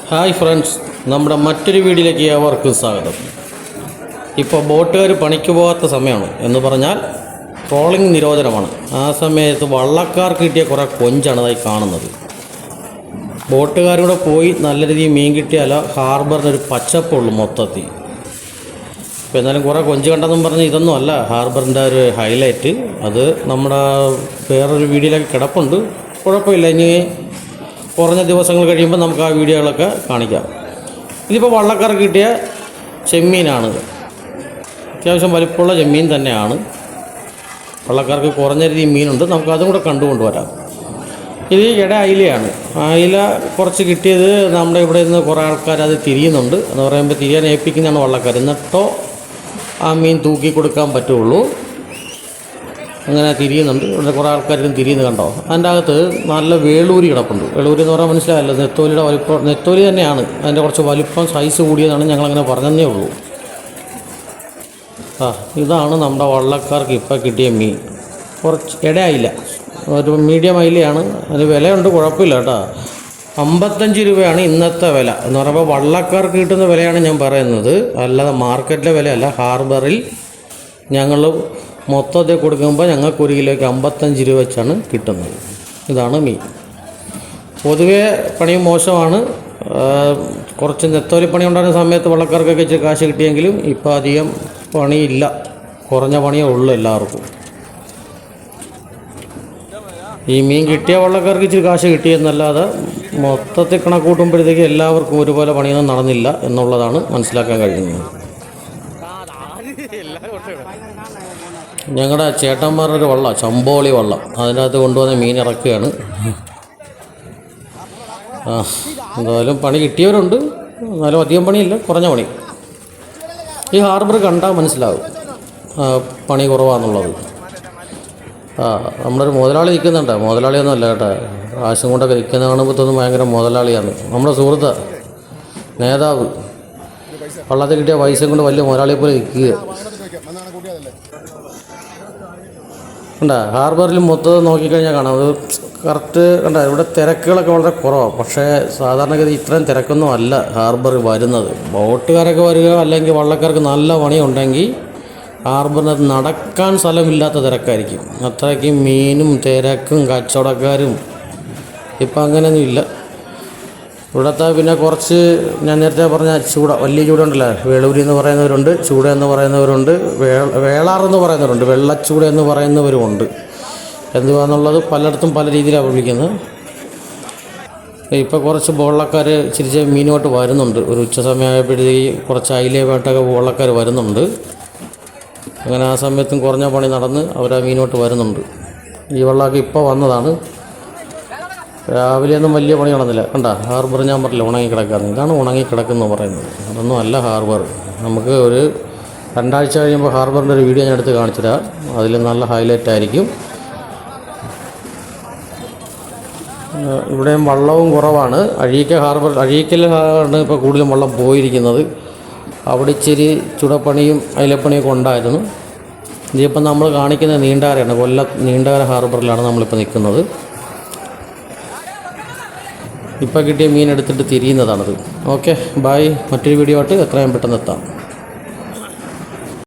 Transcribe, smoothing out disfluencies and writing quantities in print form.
Hi friends, നമ്മുടെ മറ്റൊരു വീഡിയോയിലേക്ക് ഏവർക്കും സ്വാഗതം. ഇപ്പോൾ ബോട്ടുകാർ പണിക്ക് പോകാത്ത സമയമാണ് എന്ന് പറഞ്ഞാൽ ട്രോളിംഗ് നിരോധനമാണ്. ആ സമയത്ത് വള്ളക്കാർക്ക് കിട്ടിയ കുറേ കൊഞ്ചാണ് ഇതായി കാണുന്നത്. ബോട്ടുകാരുടെ പോയി നല്ല രീതിയിൽ മീൻ കിട്ടിയാൽ ഹാർബറിനൊരു പച്ചപ്പുള്ളൂ മൊത്തത്തിൽ. ഇപ്പോൾ എന്നാലും കുറേ കൊഞ്ച് കണ്ടെന്നും പറഞ്ഞ് ഇതൊന്നും അല്ല ഹാർബറിൻ്റെ ഒരു ഹൈലൈറ്റ്. അത് നമ്മുടെ വേറൊരു വീഡിയോയിലൊക്കെ കിടപ്പുണ്ട്. കുഴപ്പമില്ല, ഇനി കുറഞ്ഞ ദിവസങ്ങൾ കഴിയുമ്പോൾ നമുക്ക് ആ വീഡിയോകളൊക്കെ കാണിക്കാം. ഇതിപ്പോൾ വള്ളക്കാർക്ക് കിട്ടിയ ചെമ്മീനാണ്. അത്യാവശ്യം വലിപ്പമുള്ള ചെമ്മീൻ തന്നെയാണ്. വള്ളക്കാർക്ക് കുറഞ്ഞ രീതിയിൽ മീനുണ്ട്, നമുക്ക് അതും കൂടെ കണ്ടുകൊണ്ടുവരാം. ഇത് അയിലയാണ്. അയില കുറച്ച് കിട്ടിയത് നമ്മുടെ ഇവിടെ നിന്ന് കുറേ ആൾക്കാർ അത് തിരിയുന്നുണ്ട്. എന്ന് പറയുമ്പോൾ തിരിയാൻ ഏൽപ്പിക്കുന്നതാണ് വള്ളക്കാർ. എന്നിട്ടോ ആ മീൻ തൂക്കി കൊടുക്കാൻ പറ്റുള്ളൂ. അങ്ങനെ തിരിയുന്നുണ്ട്. ഇവിടെ കുറേ ആൾക്കാരും തിരിയുന്നത് കണ്ടോ. അതിൻ്റെ അകത്ത് നല്ല വേളൂരി കിടപ്പുണ്ട്. വേളൂരി എന്ന് പറഞ്ഞാൽ മനസ്സിലായല്ലോ, നെത്തോലിയുടെ വലിപ്പം. നെത്തോലി തന്നെയാണ്, അതിൻ്റെ കുറച്ച് വലിപ്പം സൈസ് കൂടിയതാണ്, ഞങ്ങളങ്ങനെ പറഞ്ഞതേ ഉള്ളൂ. ഇതാണ് നമ്മുടെ വള്ളക്കാർക്ക് ഇപ്പോൾ കിട്ടിയ മീൻ. കുറച്ച് ഇടയായില്ല, ഒരു മീഡിയം അയിലയാണ്. അതിന് വിലയുണ്ട്, കുഴപ്പമില്ല കേട്ടോ. 55 രൂപയാണ് ഇന്നത്തെ വില. എന്ന് പറയുമ്പോൾ വള്ളക്കാർക്ക് കിട്ടുന്ന വിലയാണ് ഞാൻ പറയുന്നത്, അല്ലാതെ മാർക്കറ്റിലെ വിലയല്ല. ഹാർബറിൽ ഞങ്ങൾ മൊത്തത്തിൽ കൊടുക്കുമ്പോൾ ഞങ്ങൾക്ക് 1 കിലോയ്ക്ക് 55 രൂപ വെച്ചാണ് കിട്ടുന്നത്. ഇതാണ് മീൻ. പൊതുവേ പണി മോശമാണ്. കുറച്ച് നെത്തോലി പണി ഉണ്ടാകുന്ന സമയത്ത് വള്ളക്കാർക്കൊക്കെ ഇച്ചിരി കാശ് കിട്ടിയെങ്കിലും ഇപ്പോൾ അധികം പണിയില്ല, കുറഞ്ഞ പണിയേ ഉള്ളൂ എല്ലാവർക്കും. ഈ മീൻ കിട്ടിയ വള്ളക്കാർക്ക് ഇച്ചിരി കാശ് കിട്ടിയെന്നല്ലാതെ മൊത്തത്തിൽ കണക്ക് കൂട്ടുമ്പോഴത്തേക്ക് എല്ലാവർക്കും ഒരുപോലെ പണിയൊന്നും നടന്നില്ല എന്നുള്ളതാണ് മനസ്സിലാക്കാൻ കഴിയുന്നത്. ഞങ്ങളുടെ ചേട്ടന്മാരുടെ വള്ളം, ചമ്പോളി വള്ളം, അതിനകത്ത് കൊണ്ടുവന്ന് മീൻ ഇറക്കുകയാണ്. എന്തായാലും പണി കിട്ടിയവരുണ്ട്, എന്നാലും അധികം പണിയില്ല, കുറഞ്ഞ പണി. ഈ ഹാർബർ കണ്ടാൽ മനസ്സിലാവും പണി കുറവാണെന്നുള്ളത്. നമ്മുടെ ഒരു മുതലാളി നിൽക്കുന്നുണ്ട്. മുതലാളിയൊന്നും അല്ല കേട്ടോ, കാശും കൊണ്ടൊക്കെ നിൽക്കുന്ന കാണുമ്പോൾ തോന്നും ഭയങ്കര മുതലാളിയാണ്. നമ്മുടെ സുഹൃത്ത്, നേതാവ്, വള്ളത്തിൽ കിട്ടിയ പൈസ കൊണ്ട് വലിയ മുതലാളിയെ പോലെ നിൽക്കുക. കണ്ടാ, ഹാർബറിൽ മൊത്തം നോക്കിക്കഴിഞ്ഞാൽ കാണാം. അത് കറക്റ്റ് കണ്ടാ. ഇവിടെ തിരക്കുകളൊക്കെ വളരെ കുറവാണ്. പക്ഷേ സാധാരണഗതി ഇത്രയും തിരക്കൊന്നും അല്ല ഹാർബറിൽ വരുന്നത്. ബോട്ടുകാരൊക്കെ വരിക, അല്ലെങ്കിൽ വള്ളക്കാർക്ക് നല്ല പണിയുണ്ടെങ്കിൽ ഹാർബറിനകത്ത് നടക്കാൻ സ്ഥലമില്ലാത്ത തിരക്കായിരിക്കും. അത്രയ്ക്ക് മീനും തിരക്കും കച്ചവടക്കാരും. ഇപ്പം അങ്ങനെയൊന്നും ഇല്ല ഇവിടുത്തെ. പിന്നെ കുറച്ച് ഞാൻ നേരത്തെ പറഞ്ഞ ചൂട, വലിയ ചൂട ഉണ്ടല്ലോ, വേളൂരി എന്ന് പറയുന്നവരുണ്ട്, ചൂട എന്ന് പറയുന്നവരുണ്ട്, വേളാറെന്ന് പറയുന്നവരുണ്ട്, വെള്ളച്ചൂട എന്ന് പറയുന്നവരുമുണ്ട്. എന്തുവാന്നുള്ളത് പലയിടത്തും പല രീതിയിലാണ് വിളിക്കുന്നത്. ഇപ്പോൾ കുറച്ച് വള്ളക്കാർ ചിരിച്ച മീനുമായിട്ട് വരുന്നുണ്ട്. ഒരു ഉച്ച സമയമായപ്പോഴത്തേക്ക് കുറച്ച് അയിലയുമായിട്ടൊക്കെ വള്ളക്കാർ വരുന്നുണ്ട്. അങ്ങനെ ആ സമയത്തും കുറഞ്ഞ പണി നടന്ന് അവർ ആ മീനുമായിട്ട് വരുന്നുണ്ട്. ഈ വള്ളമൊക്കെ ഇപ്പോൾ വന്നതാണ്. രാവിലെയൊന്നും വലിയ പണി നടന്നില്ല. കണ്ട ഹാർബർ ഞാൻ പറഞ്ഞില്ല ഉണങ്ങിക്കിടക്കാന്ന്. ഇതാണ് ഉണങ്ങിക്കിടക്കുന്നു പറയുന്നത്. അതൊന്നും അല്ല ഹാർബർ. നമുക്ക് ഒരു 2 ആഴ്ച കഴിയുമ്പോൾ ഹാർബറിൻ്റെ ഒരു വീഡിയോ ഞാൻ എടുത്ത് കാണിച്ചുതരാം. അതിൽ നല്ല ഹൈലൈറ്റ് ആയിരിക്കും. ഇവിടെയും വള്ളവും കുറവാണ്. അഴീക്കലാണ് ഇപ്പോൾ കൂടുതലും വള്ളം പോയിരിക്കുന്നത്. അവിടെ ഇച്ചിരി ചുടപ്പണിയും അയിലപ്പണിയൊക്കെ ഉണ്ടായിരുന്നു. ഇതിപ്പോൾ നമ്മൾ കാണിക്കുന്നത് നീണ്ടാരയാണ്. കൊല്ലം നീണ്ടാര ഹാർബറിലാണ് നമ്മളിപ്പോൾ നിൽക്കുന്നത്. ഇപ്പോൾ കിട്ടിയ മീൻ എടുത്തിട്ട് തിരിയുന്നതാണത്. Okay, bye. മറ്റൊരു വീഡിയോ ആയിട്ട് എത്രയും പെട്ടെന്ന് എത്താം.